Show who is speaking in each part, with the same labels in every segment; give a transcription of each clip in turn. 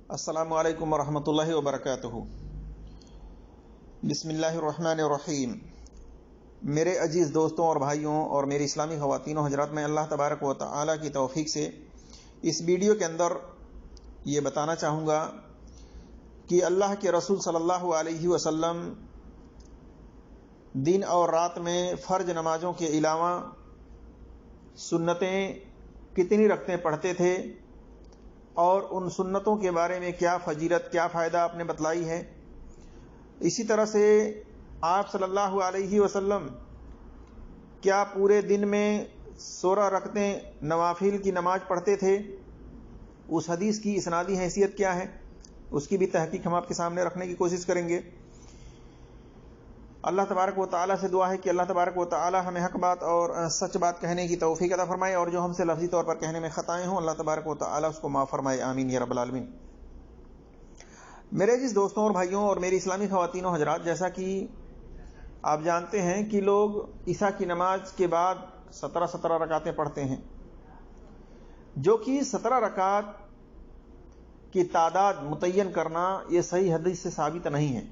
Speaker 1: السلام علیکم ورحمۃ اللہ وبرکاتہ۔ بسم اللہ الرحمن الرحیم۔ میرے عزیز دوستوں اور بھائیوں اور میری اسلامی خواتین و حضرات، میں اللہ تبارک و تعالی کی توفیق سے اس ویڈیو کے اندر یہ بتانا چاہوں گا کہ اللہ کے رسول صلی اللہ علیہ وسلم دن اور رات میں فرض نمازوں کے علاوہ سنتیں کتنی رکعتیں پڑھتے تھے اور ان سنتوں کے بارے میں کیا فضیلت، کیا فائدہ آپ نے بتلائی ہے۔ اسی طرح سے آپ صلی اللہ علیہ وسلم کیا پورے دن میں 16 رکعتیں نوافل کی نماز پڑھتے تھے، اس حدیث کی اسنادی حیثیت کیا ہے، اس کی بھی تحقیق ہم آپ کے سامنے رکھنے کی کوشش کریں گے۔ اللہ تبارک و تعالی سے دعا ہے کہ اللہ تبارک و تعالی ہمیں حق بات اور سچ بات کہنے کی توفیق عطا فرمائے، اور جو ہم سے لفظی طور پر کہنے میں خطائیں ہوں اللہ تبارک و تعالی اس کو معاف فرمائے، آمین یا رب العالمین۔ میرے عزیز دوستوں اور بھائیوں اور میری اسلامی خواتین و حضرات، جیسا کہ آپ جانتے ہیں کہ لوگ عشاء کی نماز کے بعد 17 رکعتیں پڑھتے ہیں، جو کہ 17 رکعت کی تعداد متعین کرنا یہ صحیح حدیث سے ثابت نہیں ہے،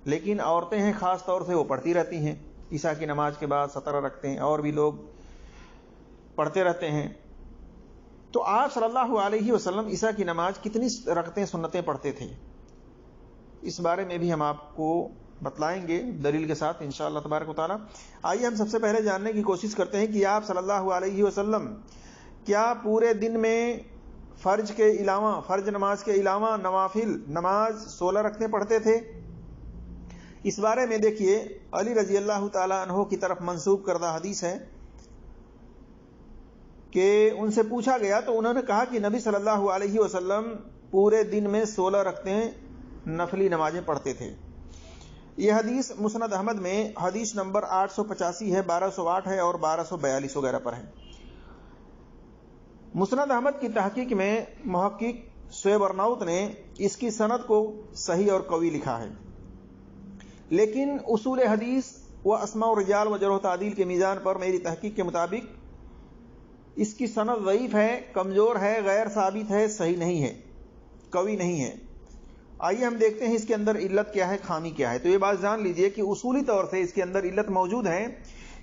Speaker 1: لیکن عورتیں ہیں خاص طور سے وہ پڑھتی رہتی ہیں عشاء کی نماز کے بعد 17 رکعتیں، اور بھی لوگ پڑھتے رہتے ہیں۔ تو آپ صلی اللہ علیہ وسلم عشاء کی نماز کتنی رکعتیں سنتیں پڑھتے تھے، اس بارے میں بھی ہم آپ کو بتلائیں گے دلیل کے ساتھ انشاءاللہ تبارک و تعالی۔ آئیے ہم سب سے پہلے جاننے کی کوشش کرتے ہیں کہ آپ صلی اللہ علیہ وسلم کیا پورے دن میں فرض نماز کے علاوہ نوافل نماز 16 رکعتیں پڑھتے تھے۔ اس بارے میں دیکھیے علی رضی اللہ تعالی عنہ کی طرف منسوب کردہ حدیث ہے کہ ان سے پوچھا گیا تو انہوں نے کہا کہ نبی صلی اللہ علیہ وسلم پورے دن میں 16 رکعتیں نفلی نمازیں پڑھتے تھے۔ یہ حدیث مسند احمد میں حدیث نمبر 885 ہے، 1208 ہے اور 1242 وغیرہ پر ہے۔ مسند احمد کی تحقیق میں محقق شعیب ارناؤت نے اس کی سند کو صحیح اور قوی لکھا ہے، لیکن اصول حدیث و اسماء الرجال و جرح و تعدیل کے میزان پر میری تحقیق کے مطابق اس کی سند ضعیف ہے، کمزور ہے، غیر ثابت ہے، صحیح نہیں ہے، قوی نہیں ہے۔ آئیے ہم دیکھتے ہیں اس کے اندر علت کیا ہے، خامی کیا ہے۔ تو یہ بات جان لیجئے کہ اصولی طور سے اس کے اندر علت موجود ہے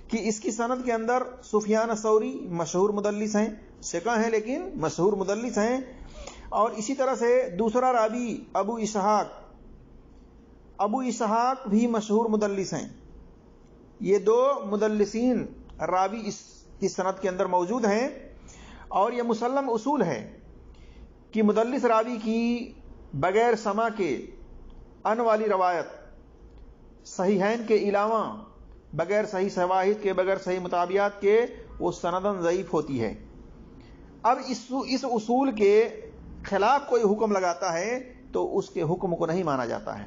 Speaker 1: کہ اس کی سند کے اندر سفیان ثوری مشہور مدلس ہیں، ثقہ ہیں لیکن مشہور مدلس ہیں، اور اسی طرح سے دوسرا راوی ابو اسحاق بھی مشہور مدلس ہیں۔ یہ دو مدلسین راوی اس کی سند کے اندر موجود ہیں، اور یہ مسلم اصول ہے کہ مدلس راوی کی بغیر سما کے ان والی روایت صحیحین کے علاوہ بغیر صحیح شواہد کے، بغیر صحیح مطابعات کے وہ سندن ضعیف ہوتی ہے۔ اب اس اصول کے خلاف کوئی حکم لگاتا ہے تو اس کے حکم کو نہیں مانا جاتا ہے۔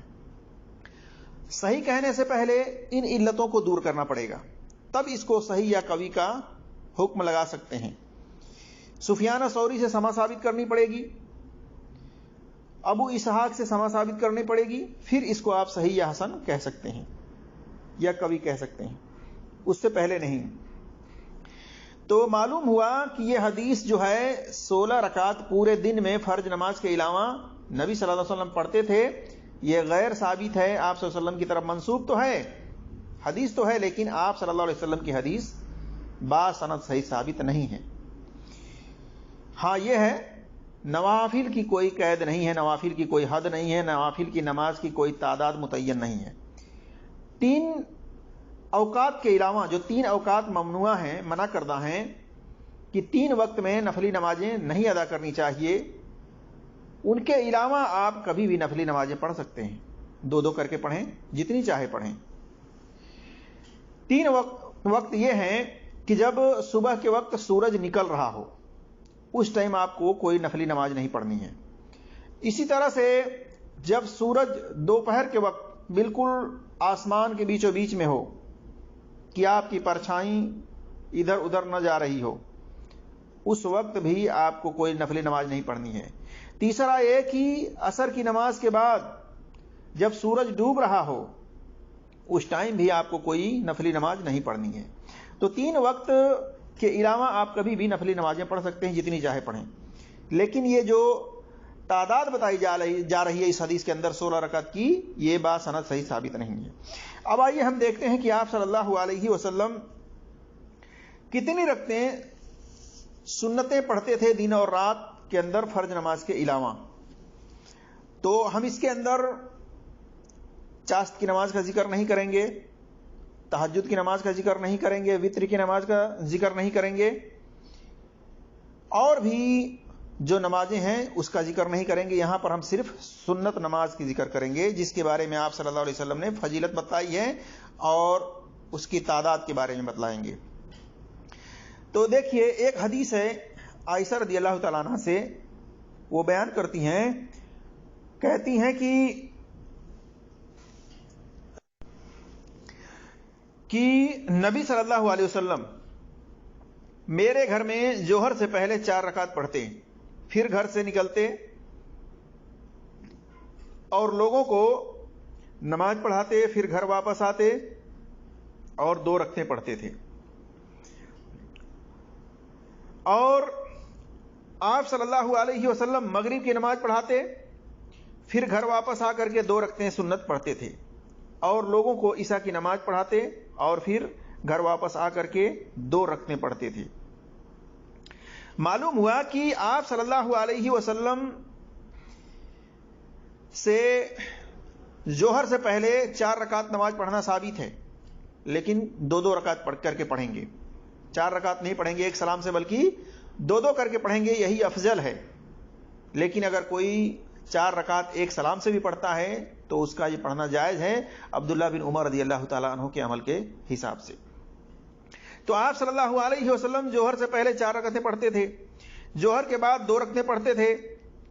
Speaker 1: صحیح کہنے سے پہلے ان علتوں کو دور کرنا پڑے گا، تب اس کو صحیح یا قوی کا حکم لگا سکتے ہیں۔ سفیان ثوری سے سما ثابت کرنی پڑے گی، ابو اسحاق سے سما ثابت کرنی پڑے گی، پھر اس کو آپ صحیح یا حسن کہہ سکتے ہیں یا قوی کہہ سکتے ہیں، اس سے پہلے نہیں۔ تو معلوم ہوا کہ یہ حدیث جو ہے 16 رکعت پورے دن میں فرض نماز کے علاوہ نبی صلی اللہ علیہ وسلم پڑھتے تھے، یہ غیر ثابت ہے۔ آپ صلی اللہ علیہ وسلم کی طرف منسوب تو ہے، حدیث تو ہے، لیکن آپ صلی اللہ علیہ وسلم کی حدیث با سند صحیح ثابت نہیں ہے۔ ہاں یہ ہے، نوافل کی کوئی قید نہیں ہے، نوافل کی کوئی حد نہیں ہے، نوافل کی نماز کی کوئی تعداد متعین نہیں ہے۔ 3 اوقات کے علاوہ جو 3 اوقات ممنوع ہیں، منع کردہ ہیں کہ 3 وقت میں نفلی نمازیں نہیں ادا کرنی چاہیے، ان کے علاوہ آپ کبھی بھی نفلی نمازیں پڑھ سکتے ہیں، 2 کر کے پڑھیں، جتنی چاہے پڑھیں۔ 3 وقت یہ ہیں کہ جب صبح کے وقت سورج نکل رہا ہو، اس ٹائم آپ کو کوئی نفلی نماز نہیں پڑھنی ہے۔ اسی طرح سے جب سورج دوپہر کے وقت بالکل آسمان کے بیچوں بیچ میں ہو کہ آپ کی پرچھائی ادھر ادھر نہ جا رہی ہو، اس وقت بھی آپ کو کوئی نفلی نماز نہیں پڑھنی ہے۔ تیسرا یہ کہ عصر کی نماز کے بعد جب سورج ڈوب رہا ہو، اس ٹائم بھی آپ کو کوئی نفلی نماز نہیں پڑھنی ہے۔ تو 3 وقت کے علاوہ آپ کبھی بھی نفلی نمازیں پڑھ سکتے ہیں، جتنی چاہے پڑھیں، لیکن یہ جو تعداد بتائی جا رہی ہے اس حدیث کے اندر 16 رکعت کی، یہ بات سند صحیح ثابت نہیں ہے۔ اب آئیے ہم دیکھتے ہیں کہ آپ صلی اللہ علیہ وسلم کتنی رکعتیں سنتیں پڑھتے تھے دن اور رات کے اندر فرض نماز کے علاوہ۔ تو ہم اس کے اندر چاشت کی نماز کا ذکر نہیں کریں گے، تہجد کی نماز کا ذکر نہیں کریں گے، وتر کی نماز کا ذکر نہیں کریں گے، اور بھی جو نمازیں ہیں اس کا ذکر نہیں کریں گے۔ یہاں پر ہم صرف سنت نماز کی ذکر کریں گے، جس کے بارے میں آپ صلی اللہ علیہ وسلم نے فضیلت بتلائی ہے اور اس کی تعداد کے بارے میں بتلائیں گے۔ تو دیکھیے ایک حدیث ہے عائشہ رضی اللہ تعالیٰ عنہ سے، وہ بیان کرتی ہیں، کہتی ہیں کہ نبی صلی اللہ علیہ وسلم میرے گھر میں جوہر سے پہلے 4 رکعت پڑھتے، پھر گھر سے نکلتے اور لوگوں کو نماز پڑھاتے، پھر گھر واپس آتے اور 2 رکعتیں پڑھتے تھے، اور آپ صلی اللہ علیہ وسلم مغرب کی نماز پڑھاتے، پھر گھر واپس آ کر کے 2 رکعتیں سنت پڑھتے تھے، اور لوگوں کو عشاء کی نماز پڑھاتے اور پھر گھر واپس آ کر کے 2 رکعتیں پڑھتے تھے۔ معلوم ہوا کہ آپ صلی اللہ علیہ وسلم سے جوہر سے پہلے 4 رکعت نماز پڑھنا ثابت ہے، لیکن 2 رکعت پڑھ کر کے پڑھیں گے، 4 رکعت نہیں پڑھیں گے ایک سلام سے، بلکہ 2 کر کے پڑھیں گے، یہی افضل ہے۔ لیکن اگر کوئی 4 رکعت ایک سلام سے بھی پڑھتا ہے تو اس کا یہ پڑھنا جائز ہے، عبداللہ بن عمر رضی اللہ تعالیٰ عنہ کے عمل کے حساب سے۔ تو آپ صلی اللہ علیہ وسلم جوہر سے پہلے 4 رکعتیں پڑھتے تھے، جوہر کے بعد 2 رکعتیں پڑھتے تھے،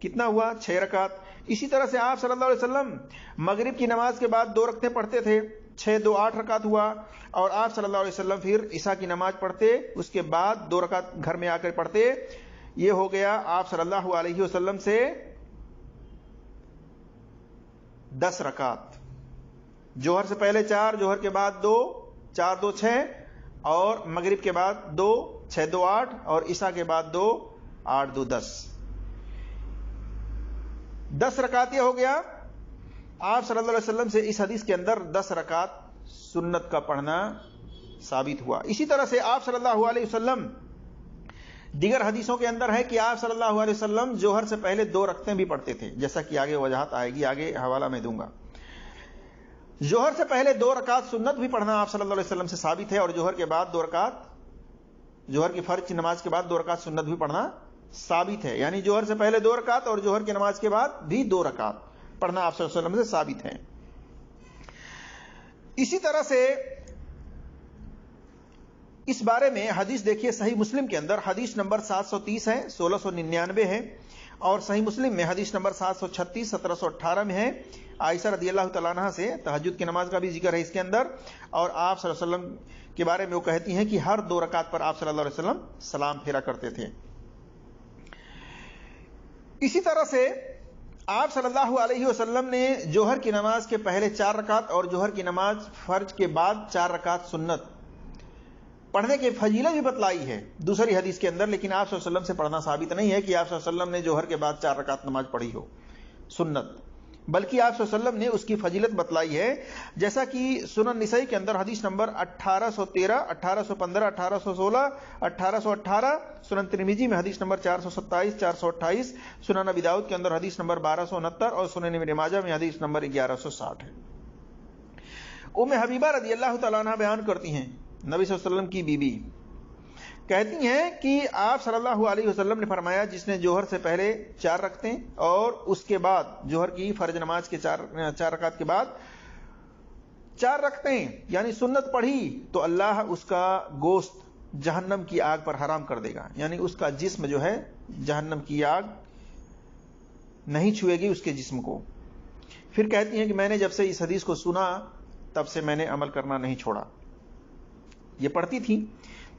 Speaker 1: کتنا ہوا 6 رکعت۔ اسی طرح سے آپ صلی اللہ علیہ وسلم مغرب کی نماز کے بعد 2 رکعتیں پڑھتے تھے، 6 2 8 رکعت ہوا، اور آپ صلی اللہ علیہ وسلم پھر عشاء کی نماز پڑھتے، اس کے بعد 2 رکعت گھر میں آ کر پڑھتے۔ یہ ہو گیا آپ صلی اللہ علیہ وسلم سے 10 رکعت، جوہر سے پہلے 4، جوہر کے بعد 2، 4 2 6، اور مغرب کے بعد 2، 6 2 8، اور عشاء کے بعد 2، 8 2 10۔ 10 رکعت یہ ہو گیا۔ آپ صلی اللہ علیہ وسلم سے اس حدیث کے اندر 10 رکعت سنت کا پڑھنا ثابت ہوا۔ اسی طرح سے آپ صلی اللہ علیہ وسلم دیگر حدیثوں کے اندر ہے کہ آپ صلی اللہ علیہ وسلم جوہر سے پہلے 2 رکعتیں بھی پڑھتے تھے، جیسا کہ آگے وضاحت آئے گی، آگے حوالہ میں دوں گا۔ جوہر سے پہلے 2 رکعت سنت بھی پڑھنا آپ صلی اللہ علیہ وسلم سے ثابت ہے، اور جوہر کے بعد 2 رکعت، جوہر کی فرض کی نماز کے بعد 2 رکعت سنت بھی پڑھنا ثابت ہے، یعنی جوہر سے پہلے 2 رکعت اور جوہر کی نماز کے بعد بھی 2 رکعت پڑھنا آپ صلی اللہ علیہ وسلم سے ثابت ہے۔ اسی طرح سے اس بارے میں حدیث دیکھیے صحیح مسلم کے اندر حدیث نمبر 730 ہے، 1699 ہے، اور صحیح مسلم میں حدیث نمبر 736 1718 میں ہے، عائشہ رضی اللہ تعالیٰ عنہ سے تہجد کی نماز کا بھی ذکر ہے اس کے اندر، اور آپ صلی اللہ علیہ وسلم کے بارے میں وہ کہتی ہیں کہ ہر 2 رکعت پر آپ صلی اللہ علیہ وسلم سلام پھیرا کرتے تھے۔ اسی طرح سے آپ صلی اللہ علیہ وسلم نے جوہر کی نماز کے پہلے 4 رکعت اور جوہر کی نماز فرض کے بعد 4 رکعت سنت پڑھنے کی فضیلت بھی بتلائی ہے دوسری حدیث کے اندر، لیکن آپ صلی اللہ علیہ وسلم سے پڑھنا ثابت نہیں ہے کہ آپ صلی اللہ علیہ وسلم نے جوہر کے بعد 4 رکعت نماز پڑھی ہو سنت، بلکہ آپ صلی اللہ علیہ وسلم نے اس کی فضیلت بتلائی ہے، جیسا کہ سنن نسائی کے اندر حدیث نمبر 1813 1815 1816 1818، سنن ترمذی میں حدیث نمبر 427 428، سنن ابی داؤد کے اندر حدیث نمبر 1269، اور سنن ابن ماجہ میں حدیث نمبر 1160 ہے۔ ام حبیبہ رضی اللہ تعالیٰ عنہ بیان کرتی ہیں، نبی صلی اللہ علیہ وسلم کی بیوی کہتی ہیں کہ آپ صلی اللہ علیہ وسلم نے فرمایا، جس نے جوہر سے پہلے 4 رکعتیں اور اس کے بعد جوہر کی فرض نماز کے 4 رکعت کے بعد 4 رکعتیں یعنی سنت پڑھی، تو اللہ اس کا گوشت جہنم کی آگ پر حرام کر دے گا، یعنی اس کا جسم جو ہے جہنم کی آگ نہیں چھوئے گی اس کے جسم کو۔ پھر کہتی ہیں کہ میں نے جب سے اس حدیث کو سنا تب سے میں نے عمل کرنا نہیں چھوڑا، یہ پڑھتی تھی۔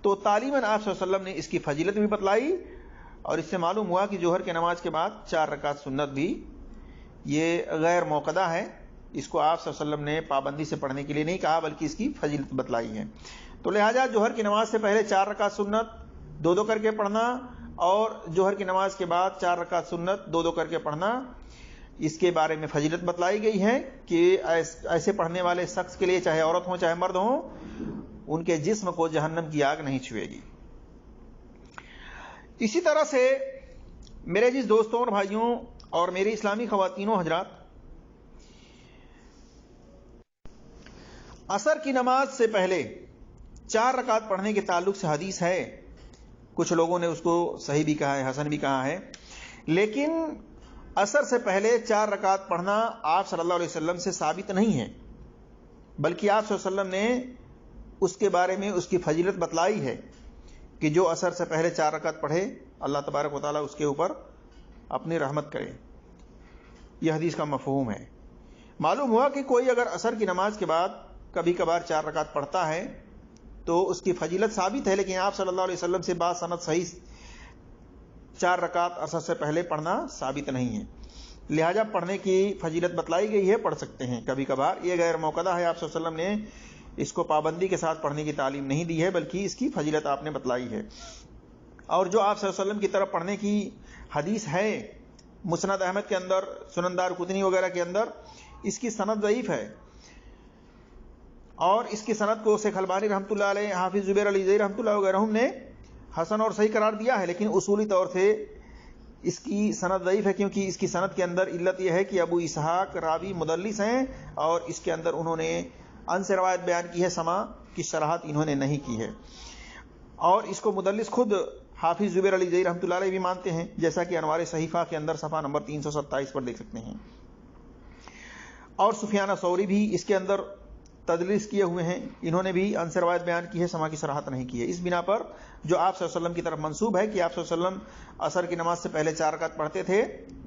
Speaker 1: تو تعلیماً آپ صلی اللہ علیہ وسلم نے اس کی فضیلت بھی بتلائی، اور اس سے معلوم ہوا کہ جوہر کی نماز کے بعد 4 رکعت سنت بھی یہ غیر موقدہ ہے، اس کو آپ صلی اللہ علیہ وسلم نے پابندی سے پڑھنے کے لیے نہیں کہا، بلکہ اس کی فضیلت بتلائی ہے۔ تو لہٰذا جوہر کی نماز سے پہلے 4 رکعت سنت 2 کر کے پڑھنا، اور جوہر کی نماز کے بعد 4 رکعت سنت 2 کر کے پڑھنا، اس کے بارے میں فضیلت بتلائی گئی ہے کہ ایسے پڑھنے والے شخص کے لیے چاہے عورت ہوں چاہے مرد ہوں، ان کے جسم کو جہنم کی آگ نہیں چھوئے گی۔ اسی طرح سے میرے عزیز دوستوں اور بھائیوں اور میری اسلامی خواتین و حضرات، عصر کی نماز سے پہلے 4 رکعت پڑھنے کے تعلق سے حدیث ہے، کچھ لوگوں نے اس کو صحیح بھی کہا ہے، حسن بھی کہا ہے، لیکن عصر سے پہلے 4 رکعت پڑھنا آپ صلی اللہ علیہ وسلم سے ثابت نہیں ہے، بلکہ آپ صلی اللہ علیہ وسلم نے اس کے بارے میں اس کی فضیلت بتلائی ہے کہ جو عصر سے پہلے 4 رکعت پڑھے اللہ تبارک و تعالیٰ اس کے اوپر اپنی رحمت کرے۔ یہ حدیث کا مفہوم ہے۔ معلوم ہوا کہ کوئی اگر عصر کی نماز کے بعد کبھی کبھار 4 رکعت پڑھتا ہے تو اس کی فضیلت ثابت ہے، لیکن آپ صلی اللہ علیہ وسلم سے بات سند صحیح 4 رکعت عصر سے پہلے پڑھنا ثابت نہیں ہے، لہذا پڑھنے کی فضیلت بتلائی گئی ہے، پڑھ سکتے ہیں کبھی کبھار، یہ غیر موقدہ ہے۔ آپ صلی اللہ علیہ وسلم نے اس کو پابندی کے ساتھ پڑھنے کی تعلیم نہیں دی ہے، بلکہ اس کی فضیلت آپ نے بتلائی ہے۔ اور جو آپ صلی اللہ علیہ وسلم کی طرف پڑھنے کی حدیث ہے مسند احمد کے اندر، سنن دارقطنی وغیرہ کے اندر، اس کی سند ضعیف ہے، اور اس کی سند کو شیخ البانی رحمۃ اللہ علیہ، حافظ زبیر علی زئی رحمۃ اللہ وغیرہ نے حسن اور صحیح قرار دیا ہے، لیکن اصولی طور سے اس کی سند ضعیف ہے، کیونکہ اس کی سند کے اندر علت یہ ہے کہ ابو اسحاق راوی مدلس ہیں، اور اس کے اندر انہوں نے ان سے روایت بیان کی ہے، سما کی صراحت انہوں نے نہیں کی ہے، اور اس کو مدلس خود حافظ زبیر علی زئی رحمۃ اللہ علیہ بھی مانتے ہیں، جیسا کہ انوار صحیفہ کے اندر صفحہ نمبر 327 پر دیکھ سکتے ہیں۔ اور سفیان ثوری بھی اس کے اندر تدلیس کیے ہوئے ہیں، انہوں نے بھی ان سے روایت بیان کی ہے، سما کی صراحت نہیں کی ہے۔ اس بنا پر جو آپ صلی اللہ علیہ وسلم کی طرف منسوب ہے کہ آپ صلی اللہ علیہ وسلم عصر کی نماز سے پہلے 4 رکعت پڑھتے تھے،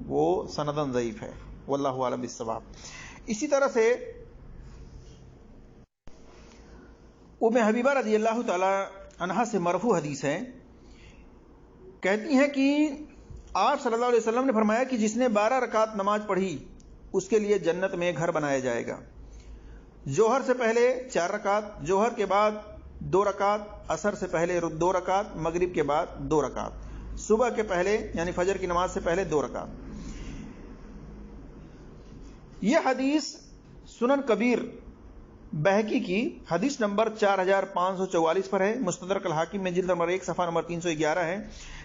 Speaker 1: وہ سندن ضعیف ہے، واللہ اعلم بالصواب۔ اسی طرح سے ام حبیبہ رضی اللہ تعالی عنہا سے مرفوع حدیث ہے، کہتی ہیں کہ آپ صلی اللہ علیہ وسلم نے فرمایا کہ جس نے 12 رکعت نماز پڑھی اس کے لیے جنت میں گھر بنایا جائے گا۔ جوہر سے پہلے 4 رکعت، جوہر کے بعد 2 رکعت، عصر سے پہلے 2 رکعت، مغرب کے بعد 2 رکعت، صبح کے پہلے یعنی فجر کی نماز سے پہلے 2 رکعت۔ یہ حدیث سنن کبیر بہقی کی حدیث نمبر 4544 پر ہے، مستدرک الحاکم میں جلد نمبر 1 صفحہ نمبر 311 ہے،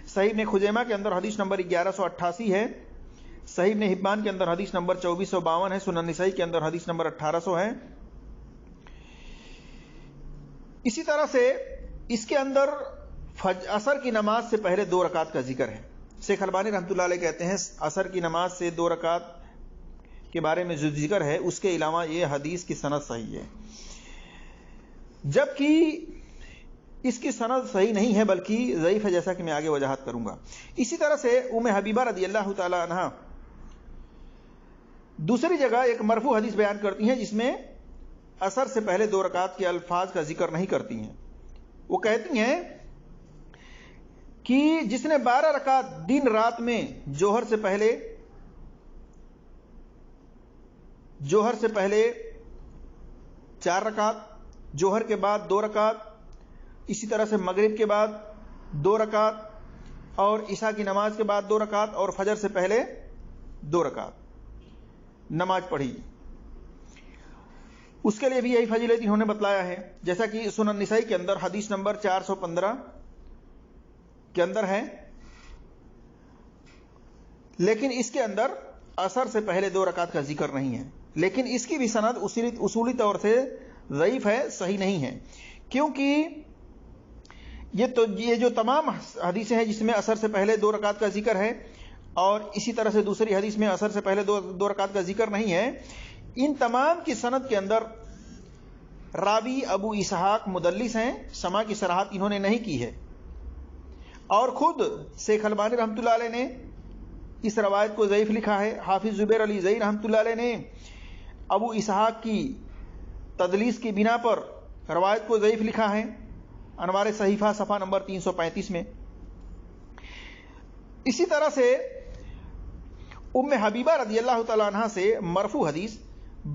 Speaker 1: صحیح ابن خزیمہ کے اندر حدیث نمبر 1188 ہے، صحیح ابن حبان کے اندر حدیث نمبر 2452 ہے، سنن نسائی کے اندر حدیث نمبر 1800 ہے۔ اسی طرح سے اس کے اندر عصر کی نماز سے پہلے 2 رکعت کا ذکر ہے۔ شیخ البانی رحمۃ اللہ علیہ کہتے ہیں عصر کی نماز سے 2 رکعت کے بارے میں جو ذکر ہے اس کے علاوہ یہ حدیث کی سند صحیح ہے، جبکہ اس کی سند صحیح نہیں ہے بلکہ ضعیف ہے، جیسا کہ میں آگے وضاحت کروں گا۔ اسی طرح سے ام حبیبہ رضی اللہ تعالی عنہا دوسری جگہ ایک مرفوع حدیث بیان کرتی ہیں جس میں عصر سے پہلے 2 رکعت کے الفاظ کا ذکر نہیں کرتی ہیں۔ وہ کہتی ہیں کہ جس نے 12 رکعت دن رات میں جوہر سے پہلے 4 رکعت، جوہر کے بعد 2 رکعت، اسی طرح سے مغرب کے بعد 2 رکعت، اور عشاء کی نماز کے بعد 2 رکعت، اور فجر سے پہلے 2 رکعت نماز پڑھی، اس کے لیے بھی یہی فضیلت انہوں نے بتلایا ہے، جیسا کہ سنن نسائی کے اندر حدیث نمبر 415 کے اندر ہے، لیکن اس کے اندر عصر سے پہلے 2 رکعت کا ذکر نہیں ہے، لیکن اس کی بھی سند اصولی طور سے ضعیف ہے، صحیح نہیں ہے، کیونکہ یہ جو تمام حدیثیں ہیں جس میں عصر سے پہلے 2 رکعت کا ذکر ہے، اور اسی طرح سے دوسری حدیث میں عصر سے پہلے 2 رکعت کا ذکر نہیں ہے، ان تمام کی سند کے اندر راوی ابو اسحاق مدلس ہیں، سما کی صراحت انہوں نے نہیں کی ہے، اور خود شیخ البانی رحمۃ اللہ علیہ نے اس روایت کو ضعیف لکھا ہے، حافظ زبیر علی زئی رحمۃ اللہ علیہ نے ابو اسحاق کی تدلیس کی بنا پر روایت کو ضعیف لکھا ہے، انوار صحیفہ صفحہ نمبر 335 میں۔ اسی طرح سے ام حبیبہ رضی اللہ تعالی عنہ سے مرفوع حدیث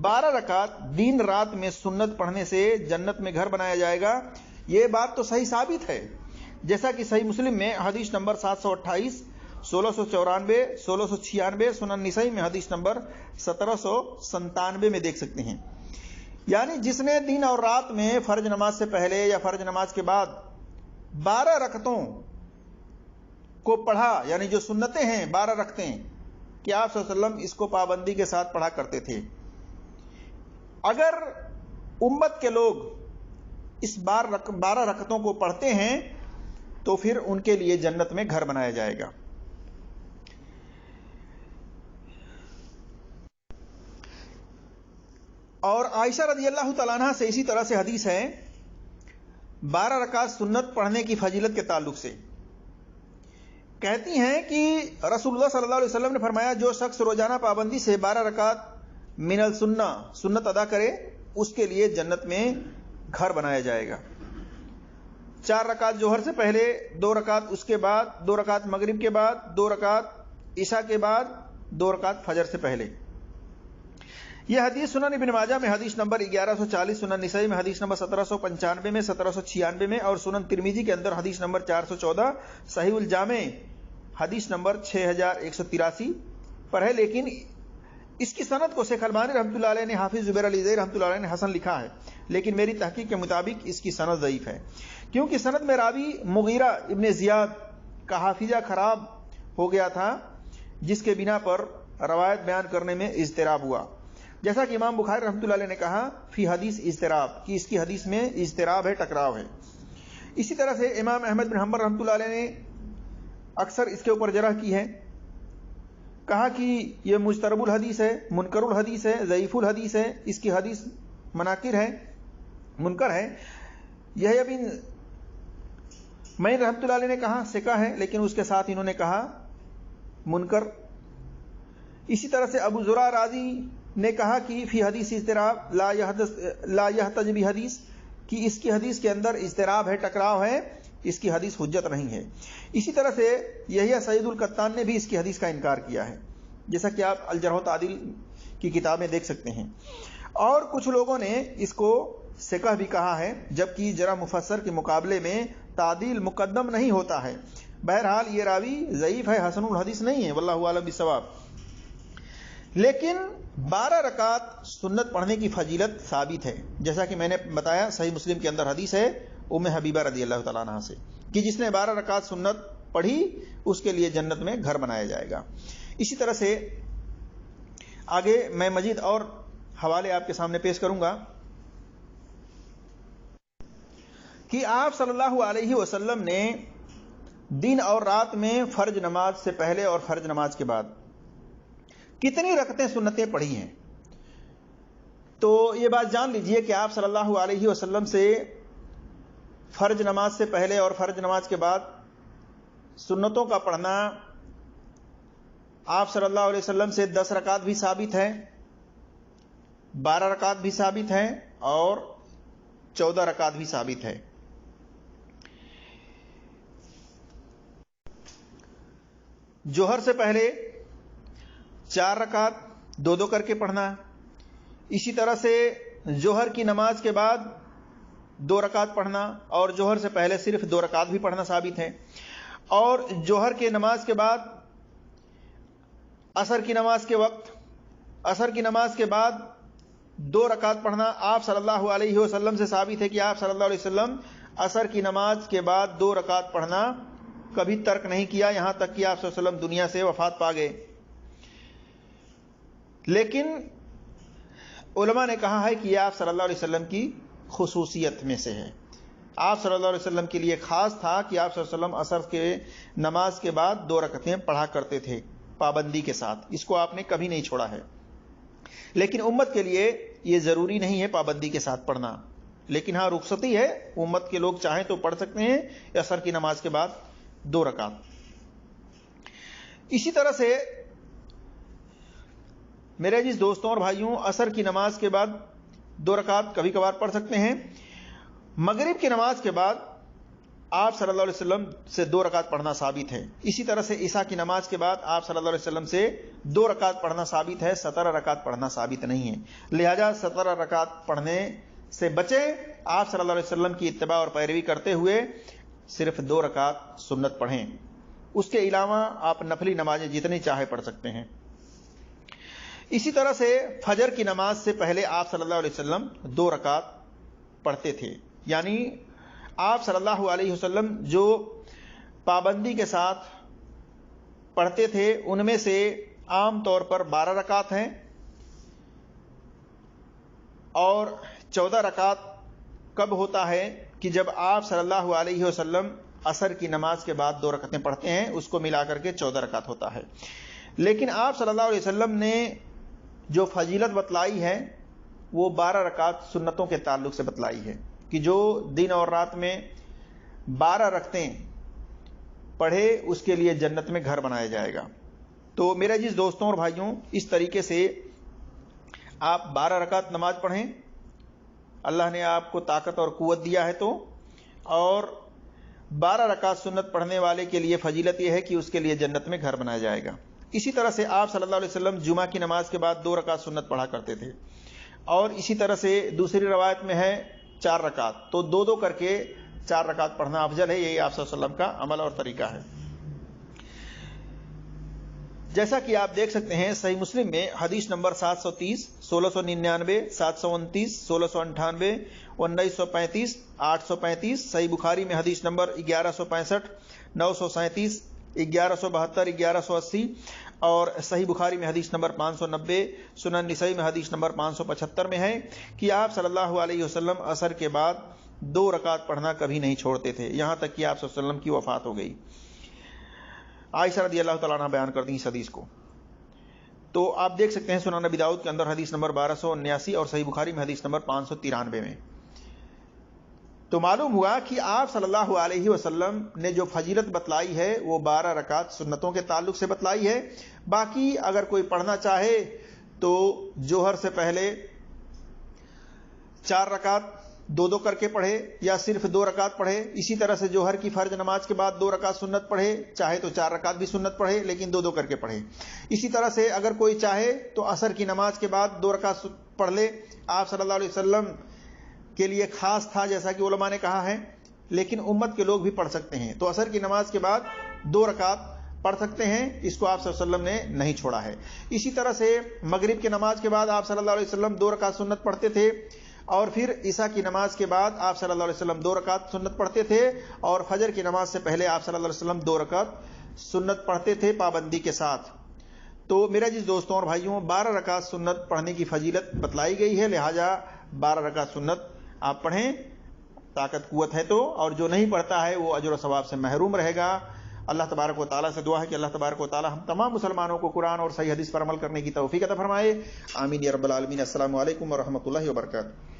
Speaker 1: 12 رکعت دن رات میں سنت پڑھنے سے جنت میں گھر بنایا جائے گا، یہ بات تو صحیح ثابت ہے، جیسا کہ صحیح مسلم میں حدیث نمبر 728، 1694، 1696، سنن نسائی میں حدیث نمبر 1797 میں دیکھ سکتے ہیں. یعنی جس نے دن اور رات میں فرض نماز سے پہلے یا فرض نماز کے بعد 12 رکعتوں کو پڑھا، یعنی جو سنتیں ہیں 12 رکعتیں کہ آپ صلی اللہ علیہ وسلم اس کو پابندی کے ساتھ پڑھا کرتے تھے، اگر امت کے لوگ اس 12 رکعتوں کو پڑھتے ہیں تو پھر ان کے لیے جنت میں گھر بنایا جائے گا. اور عائشہ رضی اللہ تعالیٰ عنہ سے اسی طرح سے حدیث ہے 12 رکعت سنت پڑھنے کی فضیلت کے تعلق سے. کہتی ہیں کہ رسول اللہ صلی اللہ علیہ وسلم نے فرمایا جو شخص روزانہ پابندی سے 12 رکعت من السنہ سنت ادا کرے اس کے لیے جنت میں گھر بنایا جائے گا. 4 رکعت ظہر سے پہلے، 2 رکعت اس کے بعد، 2 رکعت مغرب کے بعد، 2 رکعت عشاء کے بعد، 2 رکعت فجر سے پہلے. یہ حدیث سنن ابن ماجہ میں حدیث نمبر 1140، سنن نسائی میں حدیث نمبر 1795 میں، 1796 میں اور سنن ترمذی کے اندر حدیث نمبر 414، صحیح الجامع حدیث نمبر 6183 پر ہے. لیکن اس کی سند کو شیخ البانی رحمۃ اللہ علیہ نے حافظ زبیر علی زئی رحمۃ اللہ علیہ نے حسن لکھا ہے، لیکن میری تحقیق کے مطابق اس کی سند ضعیف ہے، کیونکہ سند میں راوی مغیرہ ابن زیاد کا حافظہ خراب ہو گیا تھا، جس کے بنا پر روایت بیان کرنے میں اضطراب ہوا. جیسا کہ امام بخاری رحمۃ اللہ علیہ نے کہا فی حدیث اضطراب، کہ اس کی حدیث میں اضطراب ہے، ٹکراؤ ہے. اسی طرح سے امام احمد بن حنبل رحمۃ اللہ علیہ نے اکثر اس کے اوپر جرح کی ہے، کہا کہ یہ مجترب الحدیث ہے، منکر الحدیث ہے، ضعیف الحدیث ہے، اس کی حدیث مناکر ہے، منکر ہے. یہ ابن معین رحمۃ اللہ علیہ نے کہا ثقہ ہے، لیکن اس کے ساتھ انہوں نے کہا منکر. اسی طرح سے ابو زرع رازی نے کہا کہ فی حدیث اضطراب لا یحتج بحدیث، کہ اس کی حدیث کے اندر اضطراب ہے، ٹکراؤ ہے، اس کی حدیث حجت نہیں ہے. اسی طرح سے یحییٰ سعید القطان نے بھی اس کی حدیث کا انکار کیا ہے، جیسا کہ آپ الجرح و تعدیل کی کتاب میں دیکھ سکتے ہیں. اور کچھ لوگوں نے اس کو ثقہ بھی کہا ہے، جبکہ جرح مفسر کے مقابلے میں تعدیل مقدم نہیں ہوتا ہے. بہرحال یہ راوی ضعیف ہے، حسن الحدیث نہیں ہے، واللہ اعلم بالصواب. لیکن 12 رکعت سنت پڑھنے کی فضیلت ثابت ہے، جیسا کہ میں نے بتایا صحیح مسلم کے اندر حدیث ہے ام حبیبہ رضی اللہ تعالیٰ عنہ سے کہ جس نے 12 رکعت سنت پڑھی اس کے لیے جنت میں گھر بنایا جائے گا. اسی طرح سے آگے میں مزید اور حوالے آپ کے سامنے پیش کروں گا کہ آپ صلی اللہ علیہ وسلم نے دن اور رات میں فرض نماز سے پہلے اور فرض نماز کے بعد کتنی رکعتیں سنتیں پڑھی ہیں. تو یہ بات جان لیجئے کہ آپ صلی اللہ علیہ وسلم سے فرض نماز سے پہلے اور فرض نماز کے بعد سنتوں کا پڑھنا آپ صلی اللہ علیہ وسلم سے 10 رکعت بھی ثابت ہے، 12 رکعت بھی ثابت ہے اور 14 رکعت بھی ثابت ہے. جوہر سے پہلے 4 رکعت 2 کر کے پڑھنا، اسی طرح سے جوہر کی نماز کے بعد 2 رکعت پڑھنا اور جوہر سے پہلے صرف 2 رکعت بھی پڑھنا ثابت ہے. اور جوہر کے نماز کے بعد عصر کی نماز کے وقت، عصر کی نماز کے بعد 2 رکعت پڑھنا آپ صلی اللہ علیہ وسلم سے ثابت ہے کہ آپ صلی اللہ علیہ وسلم عصر کی نماز کے بعد 2 رکعت پڑھنا کبھی ترک نہیں کیا، یہاں تک کہ آپ صلی اللہ علیہ وسلم دنیا سے وفات پا گئے. لیکن علماء نے کہا ہے کہ یہ آپ صلی اللہ علیہ وسلم کی خصوصیت میں سے ہے. آپ صلی اللہ علیہ وسلم کے لیے خاص تھا کہ آپ صلی اللہ علیہ وسلم عصر کے نماز کے بعد 2 رکعتیں پڑھا کرتے تھے پابندی کے ساتھ، اس کو آپ نے کبھی نہیں چھوڑا ہے. لیکن امت کے لیے یہ ضروری نہیں ہے پابندی کے ساتھ پڑھنا، لیکن ہاں رخصتی ہے، امت کے لوگ چاہیں تو پڑھ سکتے ہیں عصر کی نماز کے بعد 2 رکعت. اسی طرح سے میرے عزیز دوستوں اور بھائیوں، عصر کی نماز کے بعد 2 رکعت کبھی کبھار پڑھ سکتے ہیں. مغرب کی نماز کے بعد آپ صلی اللہ علیہ وسلم سے 2 رکعت پڑھنا ثابت ہے. اسی طرح سے عشاء کی نماز کے بعد آپ صلی اللہ علیہ وسلم سے 2 رکعت پڑھنا ثابت ہے، 17 رکعت پڑھنا ثابت نہیں ہے. لہذا 17 رکعت پڑھنے سے بچیں، آپ صلی اللہ علیہ وسلم کی اتباع اور پیروی کرتے ہوئے صرف 2 رکعت سنت پڑھیں، اس کے علاوہ آپ نفلی نمازیں جتنی چاہے پڑھ سکتے ہیں۔ اسی طرح سے فجر کی نماز سے پہلے آپ صلی اللہ علیہ وسلم 2 رکعت پڑھتے تھے، یعنی آپ صلی اللہ علیہ وسلم جو پابندی کے ساتھ پڑھتے تھے ان میں سے عام طور پر 12 رکعت ہیں، اور 14 رکعت کب ہوتا ہے کہ جب آپ صلی اللہ علیہ وسلم عصر کی نماز کے بعد 2 رکعتیں پڑھتے ہیں، اس کو ملا کر کے 14 رکعت ہوتا ہے۔ لیکن آپ صلی اللہ علیہ وسلم نے جو فضیلت بتلائی ہے وہ 12 رکعت سنتوں کے تعلق سے بتلائی ہے کہ جو دن اور رات میں 12 رکعتیں پڑھے اس کے لیے جنت میں گھر بنایا جائے گا۔ تو میرے عزیز دوستوں اور بھائیوں، اس طریقے سے آپ 12 رکعت نماز پڑھیں، اللہ نے آپ کو طاقت اور قوت دیا ہے تو، اور 12 رکعت سنت پڑھنے والے کے لیے فضیلت یہ ہے کہ اس کے لیے جنت میں گھر بنایا جائے گا۔ اسی طرح سے آپ صلی اللہ علیہ وسلم جمعہ کی نماز کے بعد 2 رکعت سنت پڑھا کرتے تھے، اور اسی طرح سے دوسری روایت میں ہے 4 رکعت، تو 2 کر کے 4 رکعت پڑھنا افضل ہے۔ یہی آپ صلی اللہ علیہ وسلم کا عمل اور طریقہ ہے۔ جیسا کہ آپ دیکھ سکتے ہیں صحیح مسلم میں حدیث نمبر 730، 1699، 729، 1698، 1935، 835، صحیح بخاری میں حدیث نمبر 1165، 937، 1172، 1180، اور صحیح بخاری میں حدیث نمبر 590، سنن نسائی میں حدیث نمبر 575 میں ہے کہ آپ صلی اللہ علیہ وسلم عصر کے بعد 2 رکعت پڑھنا کبھی نہیں چھوڑتے تھے، یہاں تک کہ آپ صلی اللہ علیہ وسلم کی وفات ہو گئی۔ عائشہ رضی اللہ تعالیٰ عنہ بیان کرتی ہیں اس حدیث کو۔ تو آپ دیکھ سکتے ہیں سنن نبی داؤد کے اندر حدیث نمبر 1279 اور صحیح بخاری میں حدیث نمبر 593 میں۔ تو معلوم ہوا کہ آپ صلی اللہ علیہ وسلم نے جو فضیلت بتلائی ہے وہ 12 رکعت سنتوں کے تعلق سے بتلائی ہے۔ باقی اگر کوئی پڑھنا چاہے تو جوہر سے پہلے 4 رکعت 2 کر کے پڑھے، یا صرف 2 رکعت پڑھے۔ اسی طرح سے جوہر کی فرض نماز کے بعد 2 رکعت سنت پڑھے، چاہے تو 4 رکعت بھی سنت پڑھے لیکن 2 کر کے پڑھے۔ اسی طرح سے اگر کوئی چاہے تو عصر کی نماز کے بعد 2 رکعت پڑھ لے۔ آپ صلی اللہ علیہ وسلم کے لیے خاص تھا جیسا کہ علماء نے کہا ہے، لیکن امت کے لوگ بھی پڑھ سکتے ہیں، تو عصر کی نماز کے بعد 2 رکعت پڑھ سکتے ہیں، اس کو آپ صلی اللہ علیہ وسلم نے نہیں چھوڑا ہے۔ اسی طرح سے مغرب کی نماز کے بعد آپ صلی اللہ علیہ وسلم 2 رکعت سنت پڑھتے تھے، اور پھر عشاء کی نماز کے بعد آپ صلی اللہ علیہ وسلم 2 رکعت سنت پڑھتے تھے، اور فجر کی نماز سے پہلے آپ صلی اللہ علیہ وسلم 2 رکعت سنت پڑھتے تھے پابندی کے ساتھ۔ تو میرے عزیز دوستوں اور بھائیوں، 12 رکعت سنت پڑھنے کی فضیلت بتلائی گئی ہے، لہٰذا 12 رکعت سنت آپ پڑھیں، طاقت قوت ہے تو، اور جو نہیں پڑھتا ہے وہ اجر و ثواب سے محروم رہے گا۔ اللہ تبارک و تعالیٰ سے دعا ہے کہ اللہ تبارک و تعالیٰ ہم تمام مسلمانوں کو قرآن اور صحیح حدیث پر عمل کرنے کی توفیق عطا فرمائے۔ آمین یا رب العالمین۔ السلام علیکم ورحمۃ اللہ وبرکاتہ۔